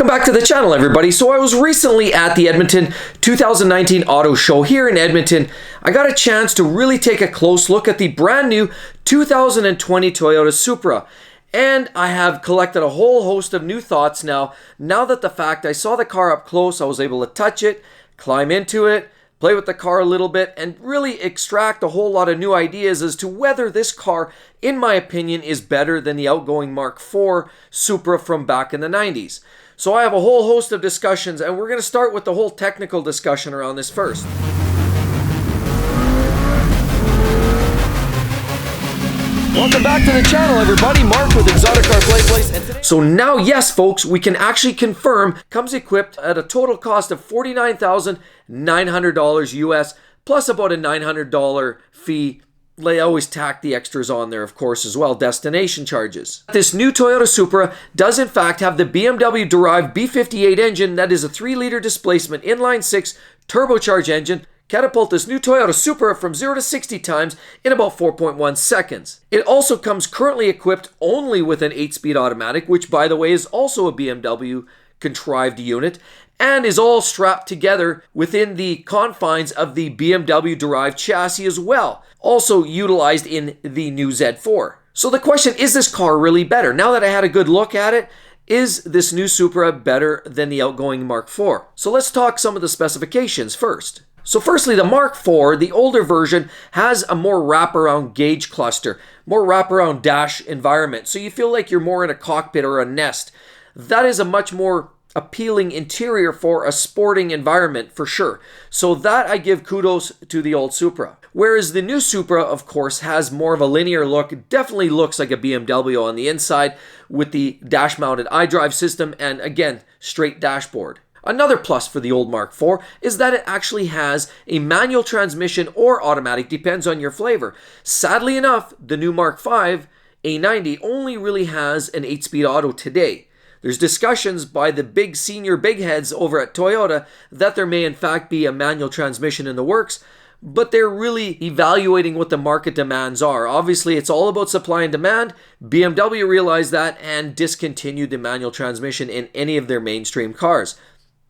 Welcome back to the channel, everybody. So I was recently at the Edmonton 2019 Auto Show here in Edmonton. I got a chance to really take a close look at the brand new 2020 Toyota Supra. And I have collected a whole host of new thoughts now that the fact I saw the car up close, I was able to touch it, climb into it, play with the car a little bit, and really extract a whole lot of new ideas as to whether this car, in my opinion, is better than the outgoing Mark IV Supra from back in the 90s. So I have a whole host of discussions, and we're going to start with the whole technical discussion around this first. Welcome back to the channel, everybody. Mark with exoticcarplayplace. So now, yes, folks, we can actually confirm comes equipped at a total cost of $49,900 US, plus about a $900 fee. They always tack the extras on there, of course, as well, destination charges. This new Toyota Supra does in fact have the BMW-derived B58 engine that is a 3-liter displacement inline-6 turbocharged engine. Catapult this new Toyota Supra from 0 to 60 times in about 4.1 seconds. It also comes currently equipped only with an 8-speed automatic, which by the way is also a BMW contrived unit, and is all strapped together within the confines of the BMW-derived chassis as well, also utilized in the new Z4. So the question, is this car really better? Now that I had a good look at it, is this new Supra better than the outgoing Mark IV? So let's talk some of the specifications first. So firstly, the Mark IV, the older version, has a more wraparound gauge cluster, more wraparound dash environment, so you feel like you're more in a cockpit or a nest. That is a much more appealing interior for a sporting environment for sure. So that I give kudos to the old Supra. Whereas the new Supra, of course, has more of a linear look. It definitely looks like a BMW on the inside with the dash-mounted iDrive system and, again, straight dashboard. Another plus for the old Mark IV is that it actually has a manual transmission or automatic, depends on your flavor. Sadly enough, the new Mark V A90 only really has an 8-speed auto today. There's discussions by the big senior big heads over at Toyota that there may in fact be a manual transmission in the works, but they're really evaluating what the market demands are. Obviously, it's all about supply and demand. BMW realized that and discontinued the manual transmission in any of their mainstream cars.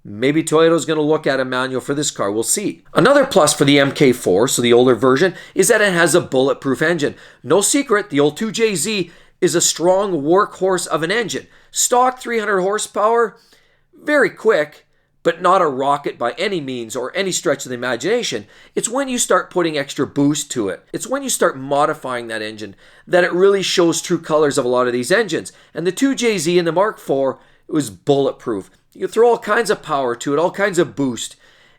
Maybe Toyota's going to look at a manual for this car. We'll see. Another plus for the MK4, so the older version, is that it has a bulletproof engine. No secret, the old 2JZ is a strong workhorse of an engine. Stock 300 horsepower, very quick, but not a rocket by any means or any stretch of the imagination. It's when you start putting extra boost to it. It's when you start modifying that engine that it really shows true colors of a lot of these engines. And the 2JZ and the Mark IV, it was bulletproof. You throw all kinds of power to it, all kinds of boost,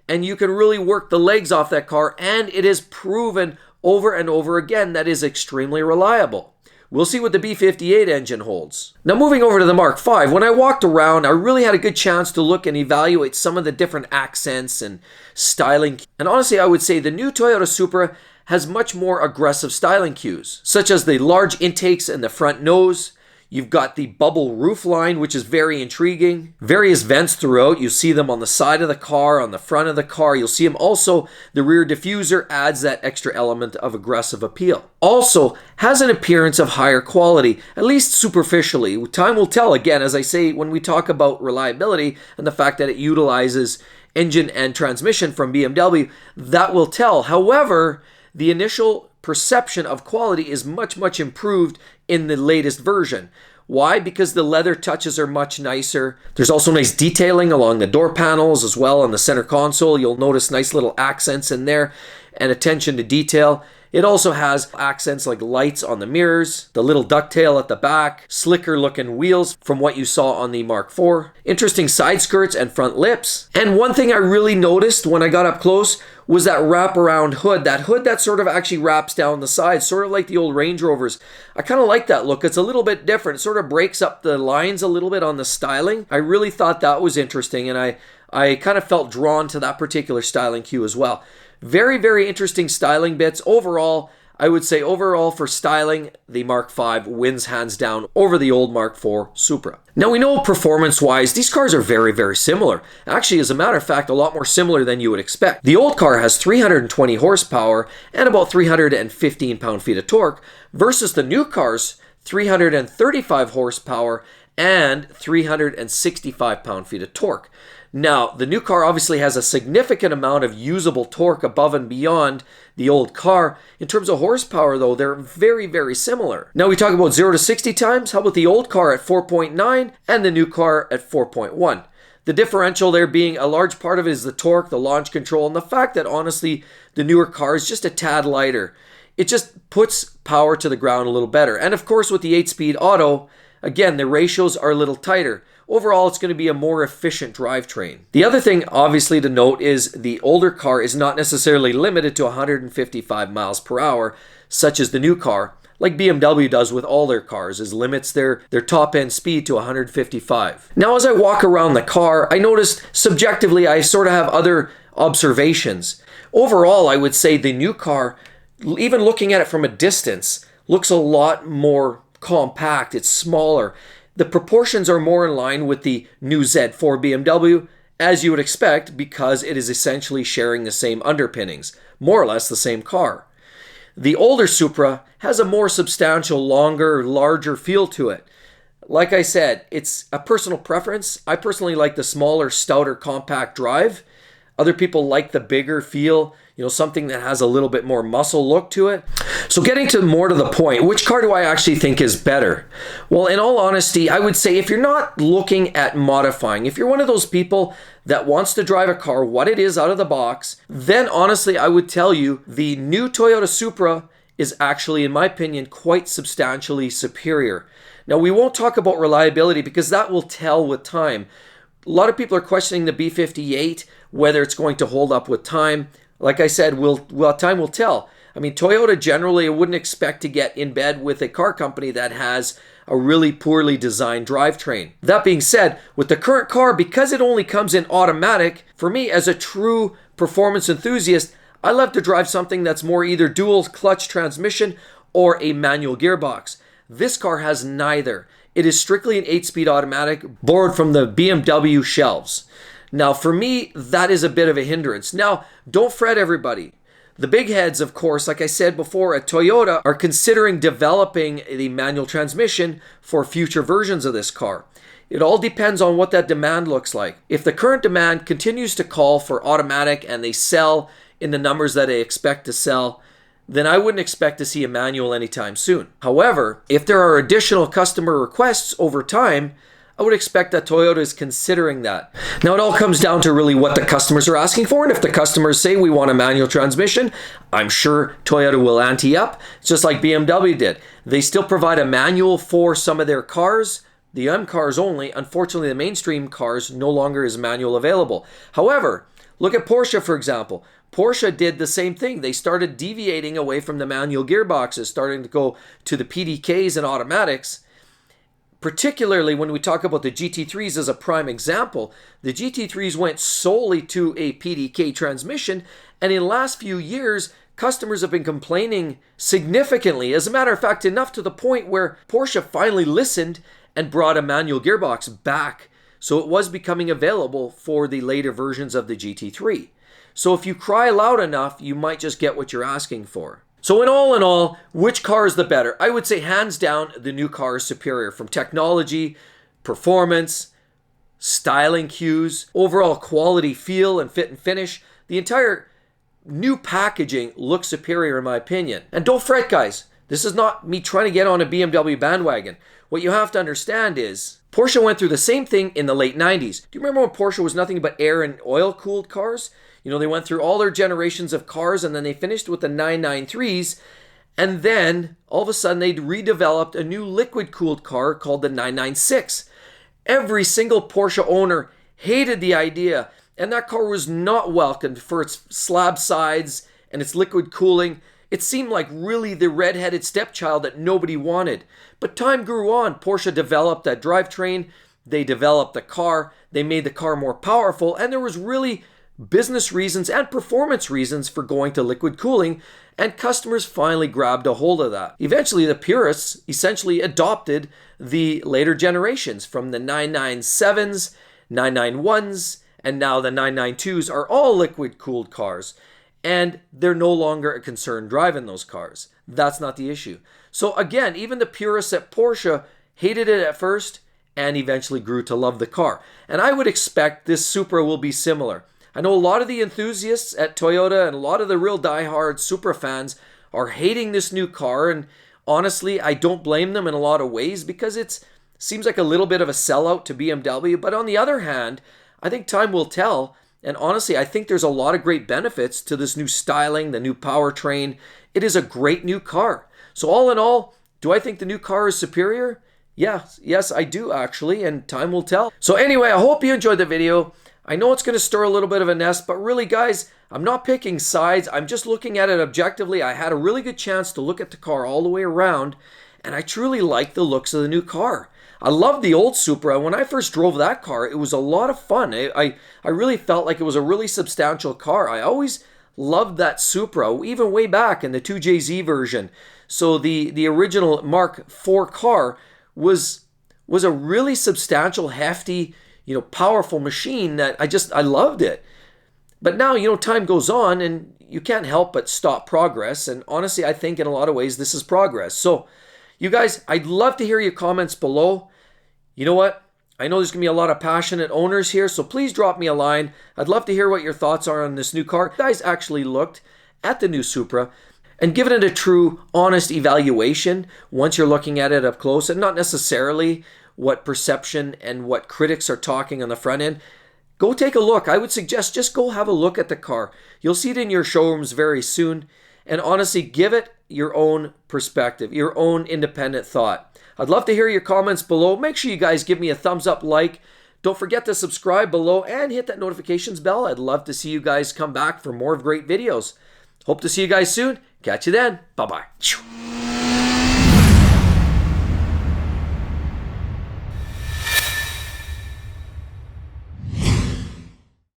and you can really work the legs off that car, and it is proven over and over again that is extremely reliable. We'll see what the B58 engine holds. Now moving over to the Mark V, when I walked around, I really had a good chance to look and evaluate some of the different accents and styling. And honestly, I would say the new Toyota Supra has much more aggressive styling cues, such as the large intakes in the front nose. You've got the bubble roof line, which is very intriguing. Various vents throughout. You see them on the side of the car, on the front of the car. You'll see them also. The rear diffuser adds that extra element of aggressive appeal. Also has an appearance of higher quality, at least superficially. Time will tell, again, as I say, when we talk about reliability and the fact that it utilizes engine and transmission from BMW, that will tell. However, the initial perception of quality is much improved in the latest version. Why? Because the leather touches are much nicer. There's also nice detailing along the door panels as well on the center console. You'll notice nice little accents in there and attention to detail. It also has accents like lights on the mirrors, the little ducktail at the back, slicker looking wheels from what you saw on the Mark IV, interesting side skirts and front lips. And one thing I really noticed when I got up close was that wraparound hood. That hood that sort of actually wraps down the sides, sort of like the old Range Rovers. I kind of like that look. It's a little bit different. It sort of breaks up the lines a little bit on the styling. I really thought that was interesting, and I kind of felt drawn to that particular styling cue as well. Very interesting styling bits. Overall, I would say overall for styling, the Mark V wins hands down over the old Mark IV Supra. Now we know performance-wise, these cars are very similar. Actually, as a matter of fact, a lot more similar than you would expect. The old car has 320 horsepower and about 315 pound-feet of torque versus the new car's 335 horsepower and 365 pound-feet of torque. Now, the new car obviously has a significant amount of usable torque above and beyond the old car. In terms of horsepower, though, they're very, very similar. Now, we talk about 0 to 60 times. How about the old car at 4.9 and the new car at 4.1? The differential there being a large part of it is the torque, the launch control, and the fact that, honestly, the newer car is just a tad lighter. It just puts power to the ground a little better. And, of course, with the 8-speed auto, again, the ratios are a little tighter. Overall, it's going to be a more efficient drivetrain. The other thing, obviously, to note is the older car is not necessarily limited to 155 miles per hour, such as the new car, like BMW does with all their cars, is limits their top-end speed to 155. Now, as I walk around the car, I noticed subjectively I sort of have other observations. Overall, I would say the new car, even looking at it from a distance, looks a lot more compact. It's smaller. The proportions are more in line with the new Z4 BMW, as you would expect, because it is essentially sharing the same underpinnings, more or less the same car. The older Supra has a more substantial, longer, larger feel to it. Like I said, it's a personal preference. I personally like the smaller, stouter, compact drive. Other people like the bigger feel, something that has a little bit more muscle look to it. So getting more to the point, which car do I actually think is better? Well, in all honesty, I would say if you're not looking at modifying, if you're one of those people that wants to drive a car what it is out of the box, then honestly, I would tell you the new Toyota Supra is actually, in my opinion, quite substantially superior. Now, we won't talk about reliability because that will tell with time. A lot of people are questioning the B58, whether it's going to hold up with time. Like I said, time will tell. I mean, Toyota generally, I wouldn't expect to get in bed with a car company that has a really poorly designed drivetrain. That being said, with the current car, because it only comes in automatic, for me as a true performance enthusiast, I love to drive something that's more either dual clutch transmission or a manual gearbox. This car has neither. It is strictly an 8-speed automatic borrowed from the BMW shelves. Now, for me, that is a bit of a hindrance. Now, don't fret, everybody. The big heads, of course, like I said before, at Toyota are considering developing the manual transmission for future versions of this car. It all depends on what that demand looks like. If the current demand continues to call for automatic and they sell in the numbers that they expect to sell, then I wouldn't expect to see a manual anytime soon. However, if there are additional customer requests over time, I would expect that Toyota is considering that. Now, it all comes down to really what the customers are asking for. And if the customers say we want a manual transmission, I'm sure Toyota will ante up, just like BMW did. They still provide a manual for some of their cars, the M cars only. Unfortunately, the mainstream cars no longer is manual available. However, look at Porsche, for example. Porsche did the same thing. They started deviating away from the manual gearboxes, starting to go to the PDKs and automatics. Particularly when we talk about the GT3s as a prime example, the GT3s went solely to a PDK transmission, and in the last few years, customers have been complaining significantly. As a matter of fact, enough to the point where Porsche finally listened and brought a manual gearbox back. So it was becoming available for the later versions of the GT3. So if you cry loud enough, you might just get what you're asking for. So in all, which car is the better? I would say hands down, the new car is superior from technology, performance, styling cues, overall quality, feel, and fit and finish. The entire new packaging looks superior in my opinion. And don't fret, guys. This is not me trying to get on a BMW bandwagon. What you have to understand is Porsche went through the same thing in the late 90s. Do you remember when Porsche was nothing but air and oil-cooled cars? They went through all their generations of cars and then they finished with the 993s. And then all of a sudden they redeveloped a new liquid-cooled car called the 996. Every single Porsche owner hated the idea, and that car was not welcomed for its slab sides and its liquid cooling. It seemed like really the red-headed stepchild that nobody wanted. But time grew on. Porsche developed that drivetrain. They developed the car. They made the car more powerful, and there was really business reasons and performance reasons for going to liquid cooling, and customers finally grabbed a hold of that. Eventually, the purists essentially adopted the later generations from the 997s, 991s, and now the 992s are all liquid cooled cars, and they're no longer a concern driving those cars. That's not the issue. So again, even the purists at Porsche hated it at first, and eventually grew to love the car. And I would expect this Supra will be similar. I know a lot of the enthusiasts at Toyota and a lot of the real diehard Supra fans are hating this new car, and honestly, I don't blame them in a lot of ways because it seems like a little bit of a sellout to BMW. But on the other hand, I think time will tell. And honestly, I think there's a lot of great benefits to this new styling, the new powertrain. It is a great new car. So all in all, do I think the new car is superior? Yes, I do actually, and time will tell. So anyway, I hope you enjoyed the video. I know it's going to stir a little bit of a nest, but really guys, I'm not picking sides. I'm just looking at it objectively. I had a really good chance to look at the car all the way around, and I truly like the looks of the new car. I love the old Supra. When I first drove that car, it was a lot of fun. I really felt like it was a really substantial car. I always loved that Supra, even way back in the 2JZ version. So the original Mark IV car was a really substantial, hefty, powerful machine that I loved it. But now, time goes on and you can't help but stop progress. And honestly, I think in a lot of ways, this is progress. So you guys, I'd love to hear your comments below. You know what? I know there's going to be a lot of passionate owners here, so please drop me a line. I'd love to hear what your thoughts are on this new car. You guys actually looked at the new Supra and given it a true, honest evaluation once you're looking at it up close, and not necessarily what perception and what critics are talking on the front end. Go take a look. I would suggest just go have a look at the car. You'll see it in your showrooms very soon. And honestly, give it your own perspective, your own independent thought. I'd love to hear your comments below. Make sure you guys give me a thumbs up, like. Don't forget to subscribe below and hit that notifications bell. I'd love to see you guys come back for more great videos. Hope to see you guys soon. Catch you then. Bye-bye.